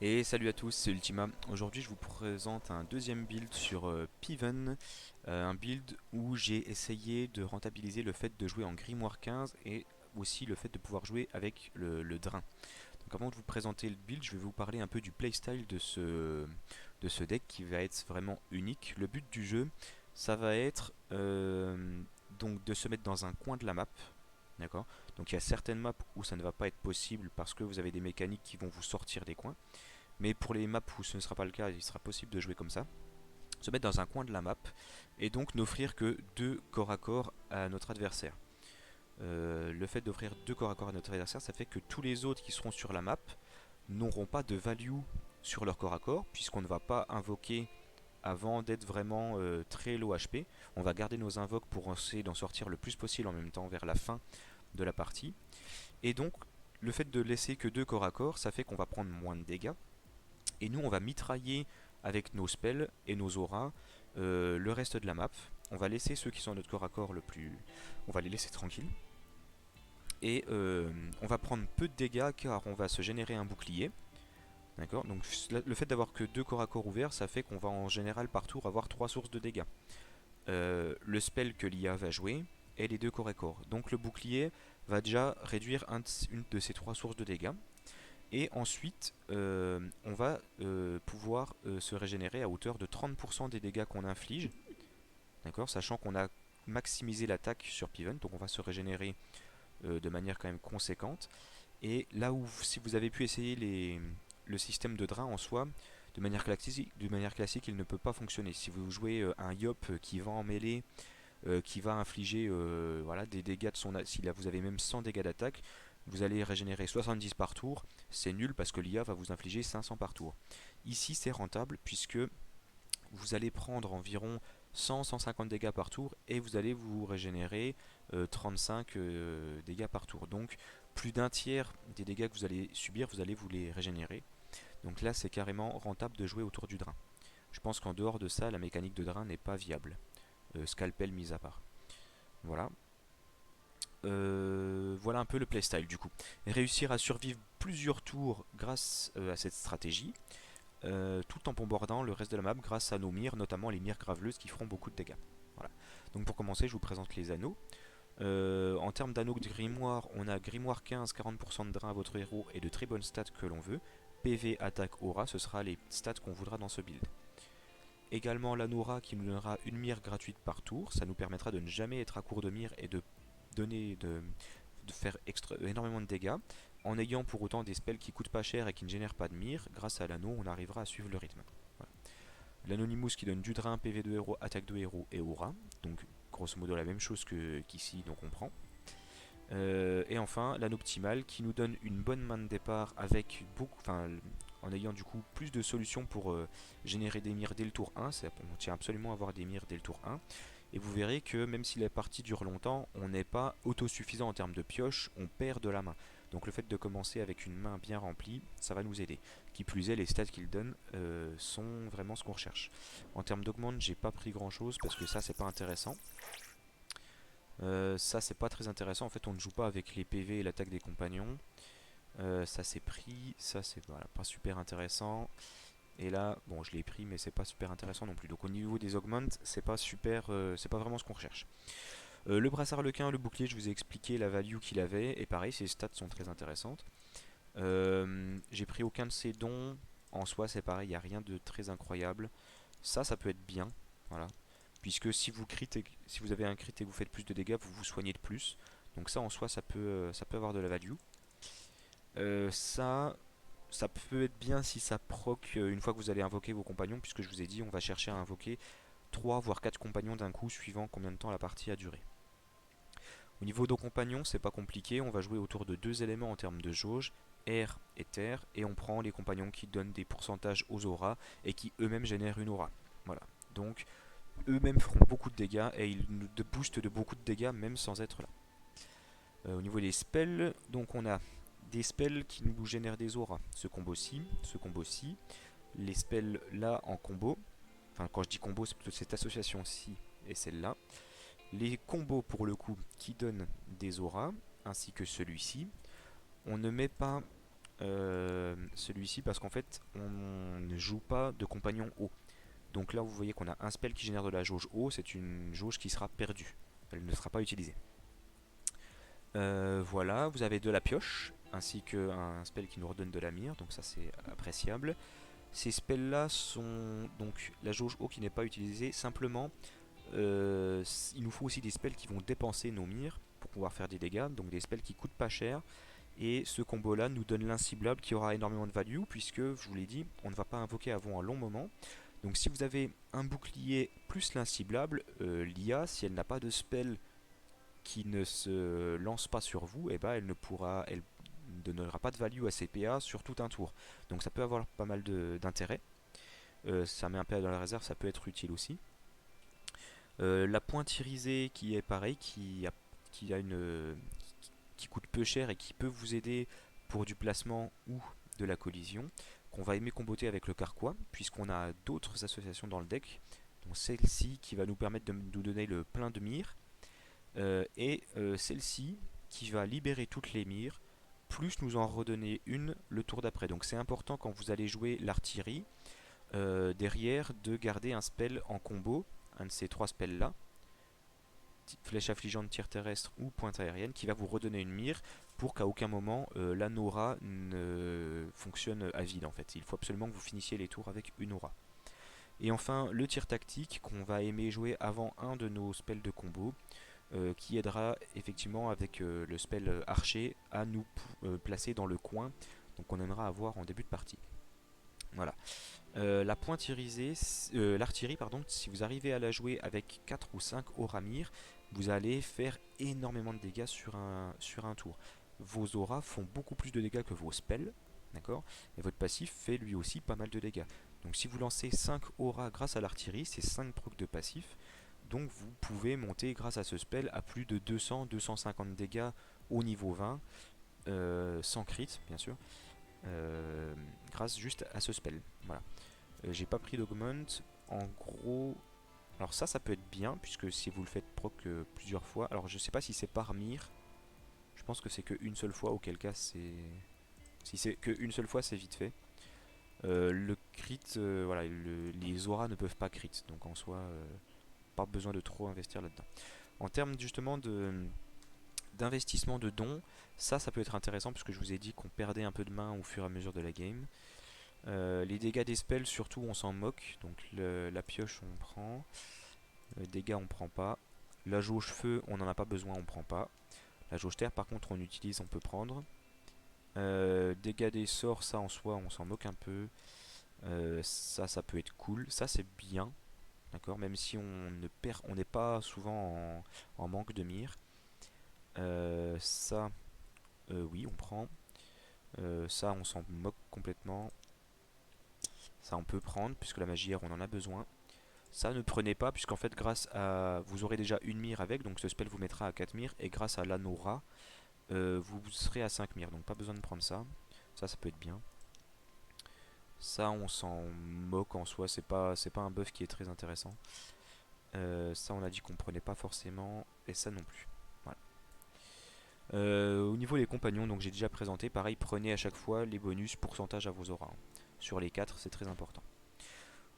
Et salut à tous, c'est Ultima. Aujourd'hui, je vous présente un deuxième build sur Piven, un build où j'ai essayé de rentabiliser le fait de jouer en Grimoire 15 et aussi le fait de pouvoir jouer avec le Drain. Donc avant de vous présenter le build, je vais vous parler un peu du playstyle de ce deck qui va être vraiment unique. Le but du jeu, ça va être donc de se mettre dans un coin de la map. D'accord. Donc il y a certaines maps où ça ne va pas être possible parce que vous avez des mécaniques qui vont vous sortir des coins. Mais pour les maps où ce ne sera pas le cas, il sera possible de jouer comme ça. Se mettre dans un coin de la map et donc n'offrir que deux corps à corps à notre adversaire. Le fait d'offrir deux corps à corps à notre adversaire, ça fait que tous les autres qui seront sur la map n'auront pas de value sur leur corps à corps, puisqu'on ne va pas invoquer avant d'être vraiment très low HP. On va garder nos invoques pour essayer d'en sortir le plus possible en même temps vers la fin de la partie. Et donc, le fait de laisser que deux corps à corps, ça fait qu'on va prendre moins de dégâts. Et nous, on va mitrailler avec nos spells et nos auras le reste de la map. On va laisser ceux qui sont à notre corps à corps le plus. On va les laisser tranquilles. Et on va prendre peu de dégâts car on va se générer un bouclier. D'accord. Donc le fait d'avoir que deux corps à corps ouverts, ça fait qu'on va en général par tour avoir trois sources de dégâts. Le spell que l'IA va jouer et les deux corps à corps. Donc le bouclier va déjà réduire une de ces trois sources de dégâts. Et ensuite, on va pouvoir se régénérer à hauteur de 30% des dégâts qu'on inflige. D'accord. Sachant qu'on a maximisé l'attaque sur Piven, donc on va se régénérer de manière quand même conséquente. Et là où, si vous avez pu essayer le système de drain en soi, de manière classique, il ne peut pas fonctionner. Si vous jouez un Yop qui va en mêlée, qui va infliger voilà, des dégâts de son. Si là vous avez même 100 dégâts d'attaque, vous allez régénérer 70 par tour. C'est nul parce que l'IA va vous infliger 500 par tour. Ici, c'est rentable puisque vous allez prendre environ 100-150 dégâts par tour et vous allez vous régénérer 35 dégâts par tour. Donc plus d'un tiers des dégâts que vous allez subir, vous allez vous les régénérer. Donc là, c'est carrément rentable de jouer autour du drain. Je pense qu'en dehors de ça, la mécanique de drain n'est pas viable. Scalpel mis à part. Voilà. Voilà un peu le playstyle du coup. Réussir à survivre plusieurs tours grâce à cette stratégie, tout en bombardant le reste de la map grâce à nos mires, notamment les mires graveleuses qui feront beaucoup de dégâts. Voilà. Donc pour commencer, je vous présente les anneaux. En termes d'anneaux de grimoire, on a grimoire 15, 40% de drain à votre héros et de très bonnes stats que l'on veut. PV, attaque, aura, ce sera les stats qu'on voudra dans ce build. Également l'anora qui nous donnera une mire gratuite par tour, ça nous permettra de ne jamais être à court de mire et de donner de faire énormément de dégâts, en ayant pour autant des spells qui coûtent pas cher et qui ne génèrent pas de mire. Grâce à l'anneau, on arrivera à suivre le rythme. Voilà. L'Anonymous qui donne du drain, PV de héros, attaque de héros et aura, donc grosso modo la même chose qu'ici, donc on prend. Et enfin, l'anoptimal qui nous donne une bonne main de départ avec beaucoup, en ayant du coup plus de solutions pour générer des mires dès le tour 1. On tient absolument à avoir des mires dès le tour 1. Et vous verrez que même si la partie dure longtemps, on n'est pas autosuffisant en termes de pioche, on perd de la main. Donc le fait de commencer avec une main bien remplie, ça va nous aider. Qui plus est, les stats qu'il donne sont vraiment ce qu'on recherche. En termes d'augmente, j'ai pas pris grand chose parce que ça c'est pas intéressant. Ça c'est pas très intéressant, en fait on ne joue pas avec les PV et l'attaque des compagnons. Ça c'est pris, ça c'est voilà, pas super intéressant. Et là, bon je l'ai pris mais c'est pas super intéressant non plus. Donc au niveau des augmentes, c'est pas super, c'est pas vraiment ce qu'on recherche. Le brassard lequin, le bouclier, je vous ai expliqué la value qu'il avait. Et pareil, ses stats sont très intéressantes. J'ai pris aucun de ses dons. En soi c'est pareil, il n'y a rien de très incroyable. Ça peut être bien. Voilà. Puisque si vous si vous avez un crit et que vous faites plus de dégâts, vous vous soignez de plus. Donc ça en soi ça peut avoir de la value. Euh, ça, ça peut être bien si ça proc une fois que vous allez invoquer vos compagnons, puisque je vous ai dit on va chercher à invoquer 3 voire 4 compagnons d'un coup suivant combien de temps la partie a duré. Au niveau de nos compagnons, c'est pas compliqué, on va jouer autour de deux éléments en termes de jauge, air et terre, et on prend les compagnons qui donnent des pourcentages aux auras et qui eux-mêmes génèrent une aura. Voilà. Donc eux-mêmes feront beaucoup de dégâts et ils nous boostent de beaucoup de dégâts même sans être là. Au niveau des spells, donc on a des spells qui nous génèrent des auras. Ce combo-ci, les spells là en combo. Enfin, quand je dis combo, c'est plutôt cette association-ci et celle-là. Les combos pour le coup qui donnent des auras, ainsi que celui-ci. On ne met pas celui-ci parce qu'en fait on ne joue pas de compagnon haut. Donc là vous voyez qu'on a un spell qui génère de la jauge haut, c'est une jauge qui sera perdue. Elle ne sera pas utilisée. Voilà, vous avez de la pioche, ainsi qu'un spell qui nous redonne de la mire, donc ça c'est appréciable. Ces spells là sont donc la jauge haut qui n'est pas utilisée, simplement il nous faut aussi des spells qui vont dépenser nos mires pour pouvoir faire des dégâts, donc des spells qui coûtent pas cher. Et ce combo là nous donne l'inciblable qui aura énormément de value, puisque je vous l'ai dit, on ne va pas invoquer avant un long moment. Donc si vous avez un bouclier plus l'inciblable, l'IA, si elle n'a pas de spell qui ne se lance pas sur vous, et ben elle ne donnera pas de value à ses PA sur tout un tour. Donc ça peut avoir pas mal d'intérêt. Ça met un PA dans la réserve, ça peut être utile aussi. La pointe irisée qui est pareil, qui a une qui coûte peu cher et qui peut vous aider pour du placement ou de la collision, qu'on va aimer comboter avec le carquois, puisqu'on a d'autres associations dans le deck, donc celle-ci qui va nous permettre de nous donner le plein de mire, et celle-ci qui va libérer toutes les mires, plus nous en redonner une le tour d'après. Donc c'est important quand vous allez jouer l'artillerie, derrière de garder un spell en combo, un de ces trois spells là, flèche affligeante, tir terrestre ou pointe aérienne, qui va vous redonner une mire pour qu'à aucun moment la Nora ne fonctionne à vide en fait. Il faut absolument que vous finissiez les tours avec une aura. Et enfin le tir tactique qu'on va aimer jouer avant un de nos spells de combo, qui aidera effectivement avec le spell archer à nous placer dans le coin, donc on aimera avoir en début de partie. Voilà. La pointe irisée, l'artillerie pardon, si vous arrivez à la jouer avec 4 ou 5 Auramir, vous allez faire énormément de dégâts sur un tour. Vos auras font beaucoup plus de dégâts que vos spells, d'accord. Et votre passif fait lui aussi pas mal de dégâts. Donc si vous lancez 5 auras grâce à l'artillerie, c'est 5 procs de passif. Donc vous pouvez monter grâce à ce spell à plus de 200-250 dégâts au niveau 20, sans crit bien sûr, grâce juste à ce spell. Voilà. J'ai pas pris d'augment. En gros, alors ça peut être bien puisque si vous le faites proc plusieurs fois, alors je sais pas si c'est par mire. Je pense que c'est qu'une seule fois, auquel cas c'est, si c'est qu'une seule fois c'est vite fait. Le crit, voilà, les auras ne peuvent pas crit, donc en soi, pas besoin de trop investir là-dedans. En termes justement d'investissement de dons, ça peut être intéressant puisque je vous ai dit qu'on perdait un peu de main au fur et à mesure de la game. Les dégâts des spells, surtout, on s'en moque. Donc la pioche, on prend. Dégâts, on prend pas. La jauge feu, on n'en a pas besoin, on prend pas. La jauge terre, par contre, on utilise, on peut prendre. Dégâts des sorts, ça en soi, on s'en moque un peu. Ça peut être cool. Ça, c'est bien. D'accord. Même si on n'est pas souvent en manque de mire. Ça, oui, on prend. Ça, on s'en moque complètement. Ça, on peut prendre, puisque la magie air, on en a besoin. Ça, ne prenez pas, puisqu'en fait, grâce à... Vous aurez déjà une mire avec, donc ce spell vous mettra à 4 mires, et grâce à l'Anora, vous serez à 5 mires, donc pas besoin de prendre ça. Ça peut être bien. Ça, on s'en moque en soi, c'est pas un buff qui est très intéressant. Ça, on a dit qu'on prenait pas forcément, et ça non plus. Voilà. Au niveau des compagnons, donc j'ai déjà présenté, pareil, prenez à chaque fois les bonus pourcentage à vos auras, hein. Sur les 4, c'est très important.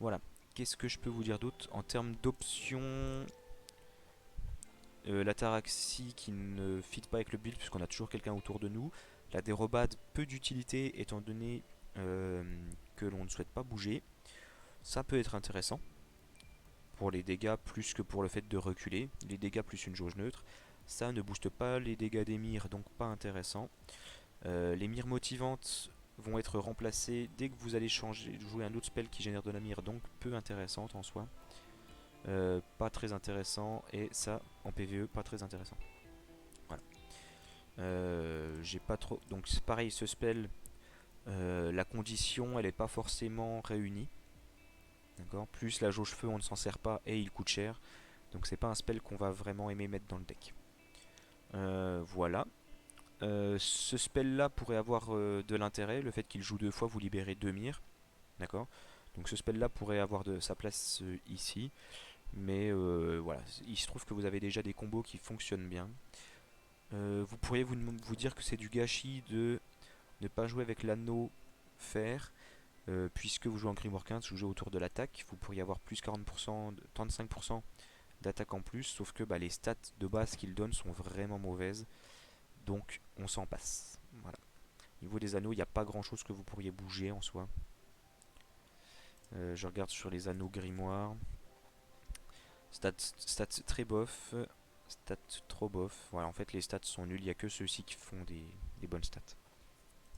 Voilà. Qu'est-ce que je peux vous dire d'autre en termes d'options? L'ataraxie qui ne fit pas avec le build puisqu'on a toujours quelqu'un autour de nous. La dérobade, peu d'utilité étant donné que l'on ne souhaite pas bouger. Ça peut être intéressant pour les dégâts plus que pour le fait de reculer. Les dégâts plus une jauge neutre. Ça ne booste pas les dégâts des mires, donc pas intéressant. Les mires motivantes vont être remplacées dès que vous allez jouer un autre spell qui génère de la mire, donc peu intéressante en soi. Pas très intéressant, et ça en PvE pas très intéressant. Voilà. J'ai pas trop. Donc c'est pareil, ce spell, la condition elle est pas forcément réunie. D'accord. Plus la jauge feu on ne s'en sert pas et il coûte cher. Donc c'est pas un spell qu'on va vraiment aimer mettre dans le deck. Voilà. Ce spell là pourrait avoir de l'intérêt. Le fait qu'il joue deux fois, vous libérez deux mires. D'accord. Donc ce spell là pourrait avoir de sa place ici. Mais voilà, il se trouve que vous avez déjà des combos qui fonctionnent bien. Vous pourriez vous dire que c'est du gâchis de Ne pas jouer avec l'anneau fer, puisque vous jouez en Grimoire 15, vous jouez autour de l'attaque. Vous pourriez avoir plus 40%, 35% d'attaque en plus, sauf que bah, les stats de base qu'il donne sont vraiment mauvaises. Donc on s'en passe. Voilà. Au niveau des anneaux, il n'y a pas grand chose que vous pourriez bouger en soi. Je regarde sur les anneaux grimoire. Stats très bof. Stats trop bof. Voilà, en fait les stats sont nuls. Il n'y a que ceux-ci qui font des bonnes stats.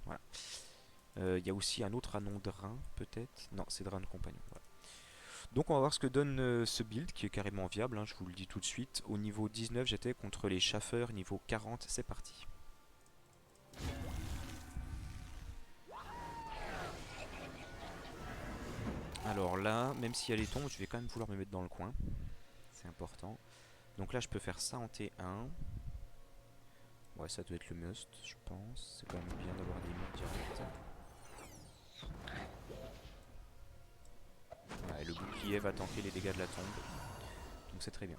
Voilà. Il y a aussi un autre anneau drain, peut-être. Non, c'est drain de compagnon. Voilà. Donc on va voir ce que donne ce build qui est carrément viable, hein, je vous le dis tout de suite. Au niveau 19, j'étais contre les chaffeurs. Niveau 40, c'est parti. Alors là, même si elle est tombe, je vais quand même vouloir me mettre dans le coin. C'est important. Donc là, je peux faire ça en T1. Ouais, ça doit être le must, je pense. C'est quand même bien d'avoir des murs directs. Ouais, le bouclier va tanker les dégâts de la tombe. Donc c'est très bien.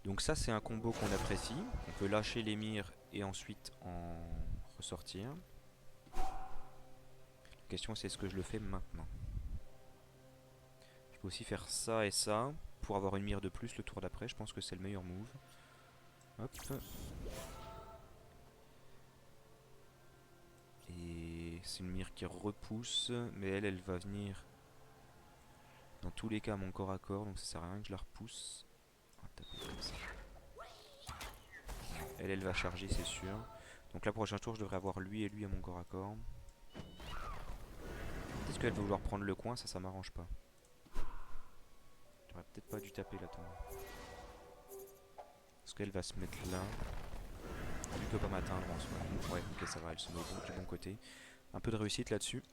Donc ça, c'est un combo qu'on apprécie. On peut lâcher l'émir et ensuite en ressortir. La question, c'est est-ce que je le fais maintenant? Je peux aussi faire ça et ça pour avoir une mire de plus le tour d'après. Je pense que c'est le meilleur move. Hop. Et c'est une mire qui repousse, mais elle va venir dans tous les cas à mon corps à corps, donc ça sert à rien que je la repousse. On va taper comme ça. Elle va charger, c'est sûr. Donc là, prochain tour, je devrais avoir lui et lui à mon corps à corps. Est-ce qu'elle va vouloir prendre le coin? Ça m'arrange pas. J'aurais peut-être pas dû taper la tombe. Est-ce qu'elle va se mettre là? Elle ne peut pas m'atteindre en ce moment. Ouais, ok, ça va, elle se met du bon côté. Un peu de réussite là-dessus.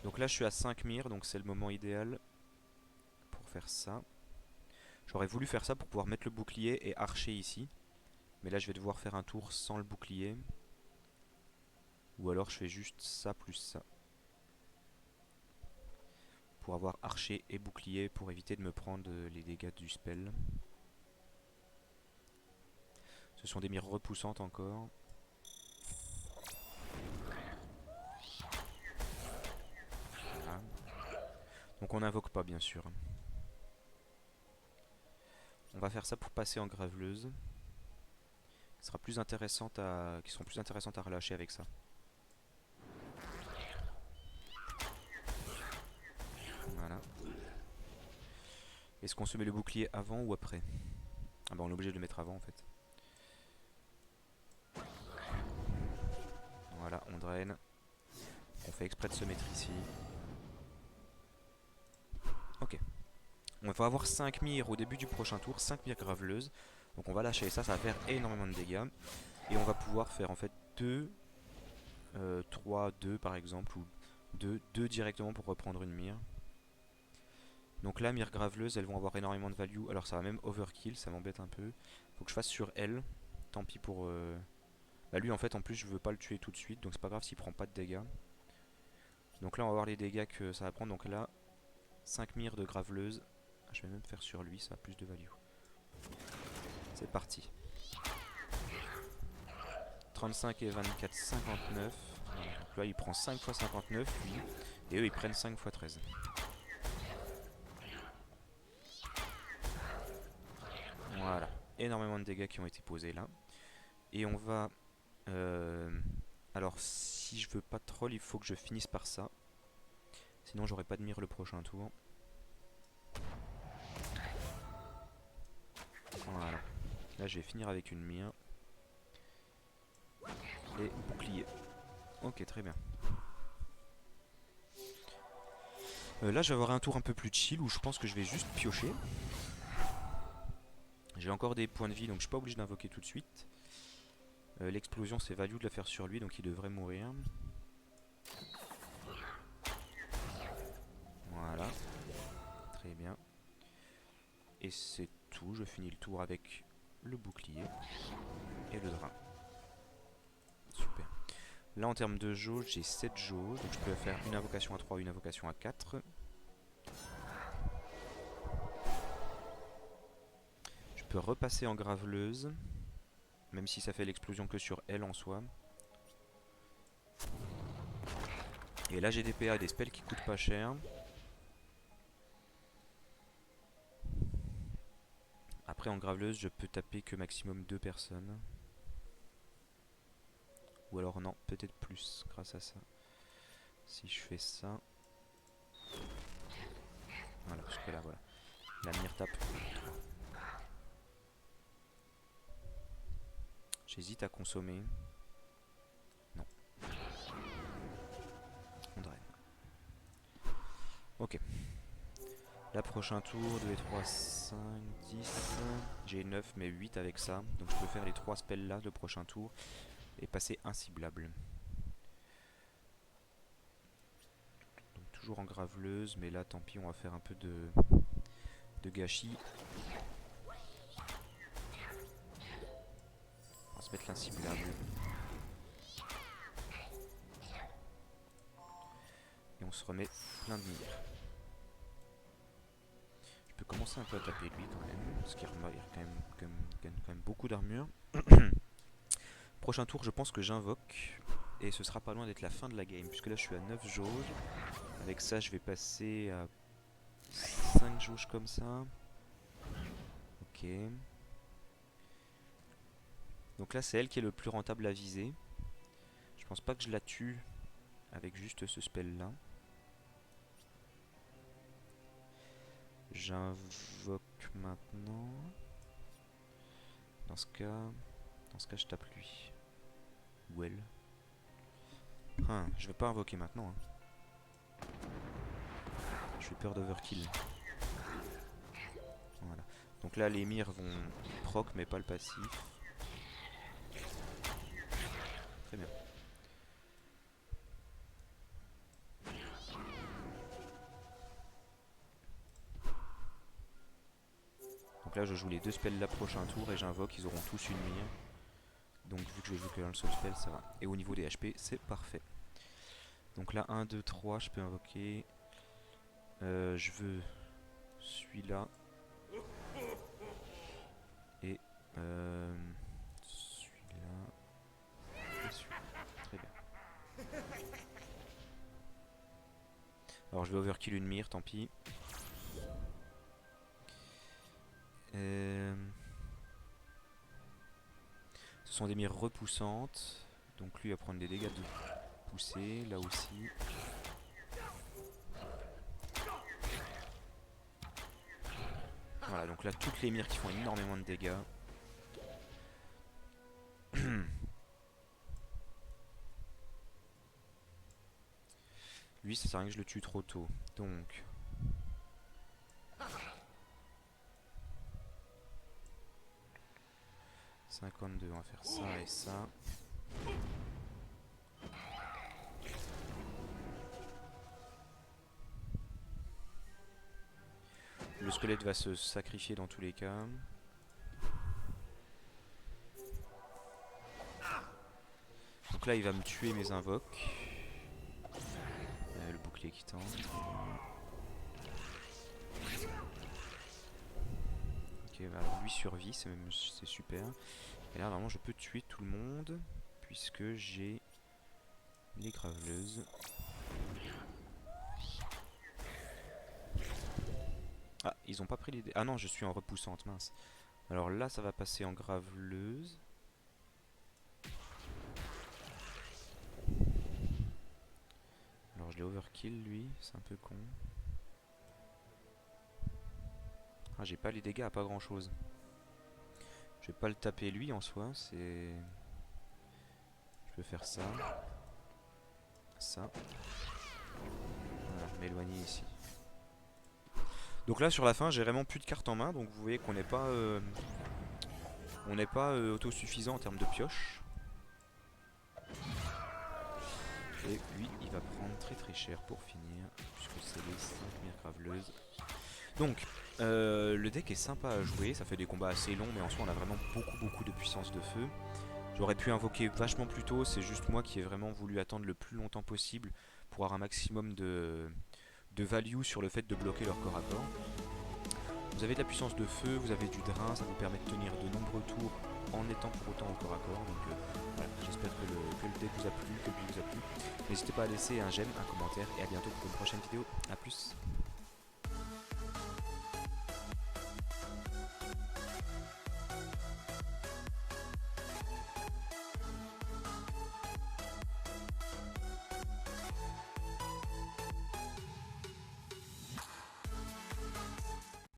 Donc là, je suis à 5 mires, donc c'est le moment idéal pour faire ça. J'aurais voulu faire ça pour pouvoir mettre le bouclier et archer ici. Mais là, je vais devoir faire un tour sans le bouclier. Ou alors, je fais juste ça plus ça. Pour avoir archer et bouclier pour éviter de me prendre les dégâts du spell. Ce sont des mires repoussantes encore. Voilà. Donc on n'invoque pas bien sûr. On va faire ça pour passer en graveleuse. Qui seront plus intéressantes à relâcher avec ça. Voilà. Est-ce qu'on se met le bouclier avant ou après? Ah bah on est obligé de le mettre avant en fait. Voilà, on draine. On fait exprès de se mettre ici. Ok. On va avoir 5 mires au début du prochain tour, 5 mires graveleuses. Donc on va lâcher ça, ça va faire énormément de dégâts. Et on va pouvoir faire en fait 2, 3, 2 par exemple, ou 2 directement pour reprendre une mire. Donc là, mire graveleuse, elles vont avoir énormément de value. Alors ça va même overkill, ça m'embête un peu. Faut que je fasse sur elle. Tant pis pour... Bah lui en fait en plus je veux pas le tuer tout de suite, donc c'est pas grave s'il prend pas de dégâts. Donc là on va voir les dégâts que ça va prendre. Donc là, 5 mires de graveleuse. Je vais même faire sur lui, ça a plus de value. C'est parti. 35 et 24, 59. Donc là il prend 5 fois 59 lui. Et eux ils prennent 5 fois 13. Voilà. Énormément de dégâts qui ont été posés là. Et on va... alors si je veux pas de troll, il faut que je finisse par ça. Sinon j'aurai pas de mire le prochain tour. Voilà. Là je vais finir avec une mire. Et bouclier. Ok, très bien. Là je vais avoir un tour un peu plus chill où je pense que je vais juste piocher. J'ai encore des points de vie donc je suis pas obligé d'invoquer tout de suite. L'explosion c'est value de la faire sur lui donc il devrait mourir. Voilà. Très bien. Et c'est tout, je finis le tour avec le bouclier et le drain. Super. Là en termes de jauge, j'ai 7 jauges, donc je peux faire une invocation à 3, une invocation à 4. Je peut repasser en graveleuse, même si ça fait l'explosion que sur elle en soi. Et là j'ai des PA et des spells qui coûtent pas cher. Après en graveleuse je peux taper que maximum 2 personnes. Ou alors non, peut-être plus grâce à ça. Si je fais ça... Voilà, parce que là voilà. La mire tape. J'hésite à consommer. Non. On draine. Ok. Là prochain tour, 2 et 3, 5, 10. J'ai 9 mais 8 avec ça. Donc je peux faire les 3 spells là le prochain tour. Et passer inciblable. Donc toujours en graveleuse. Mais là tant pis, on va faire un peu de gâchis. On va se mettre l'inciblable. Et on se remet plein de mire. Je peux commencer un peu à taper lui quand même. Parce qu'il gagne quand même beaucoup d'armure. Prochain tour, je pense que j'invoque. Et ce sera pas loin d'être la fin de la game. Puisque là, je suis à 9 jauges. Avec ça, je vais passer à 5 jauges comme ça. Ok. Donc là, c'est elle qui est le plus rentable à viser. Je pense pas que je la tue avec juste ce spell là. J'invoque maintenant. Dans ce cas, je tape lui. Ou elle. Je vais pas invoquer maintenant. Hein. J'ai peur d'overkill. Voilà. Donc là, les mires vont proc, mais pas le passif. Très bien. Donc là, je joue les 2 spells là prochain tour et j'invoque. Ils auront tous une mire. Donc vu que je joue qu'un seul spell, ça va. Et au niveau des HP, c'est parfait. Donc là, 1, 2, 3, je peux invoquer. Je veux celui-là. Et celui-là. Et celui-là. Très bien. Alors je vais overkill une mire, tant pis. Ce sont des mires repoussantes. Donc lui va prendre des dégâts de poussée, là aussi. Voilà, donc là toutes les mires qui font énormément de dégâts. Lui, ça sert à rien que je le tue trop tôt. Donc... « 52, on va faire ça et ça. » Le squelette va se sacrifier dans tous les cas. Donc là, il va me tuer mes invoques. Le bouclier qui tente. Ok, alors lui survit, c'est super. Et là, normalement, je peux tuer tout le monde. Puisque j'ai les graveleuses. Ah, ils ont pas pris les dés. Ah non, je suis en repoussante, mince. Alors là, ça va passer en graveleuse. Alors je l'ai overkill lui, c'est un peu con. Ah, j'ai pas les dégâts à pas grand chose. Je vais pas le taper lui en soi, c'est... Je peux faire ça. Ça. Voilà, m'éloigner ici. Donc là sur la fin j'ai vraiment plus de cartes en main, donc vous voyez qu'on n'est pas autosuffisant en termes de pioche. Et lui il va prendre très très cher pour finir, puisque c'est les 5 mires graveleuses. Donc le deck est sympa à jouer, ça fait des combats assez longs, mais en soi on a vraiment beaucoup de puissance de feu. J'aurais pu invoquer vachement plus tôt, c'est juste moi qui ai vraiment voulu attendre le plus longtemps possible pour avoir un maximum de value sur le fait de bloquer leur corps à corps. Vous avez de la puissance de feu, vous avez du drain, ça vous permet de tenir de nombreux tours en étant pour autant au corps à corps. Donc voilà, j'espère que le deck vous a plu, que le build vous a plu. N'hésitez pas à laisser un j'aime, un commentaire et à bientôt pour une prochaine vidéo. A plus.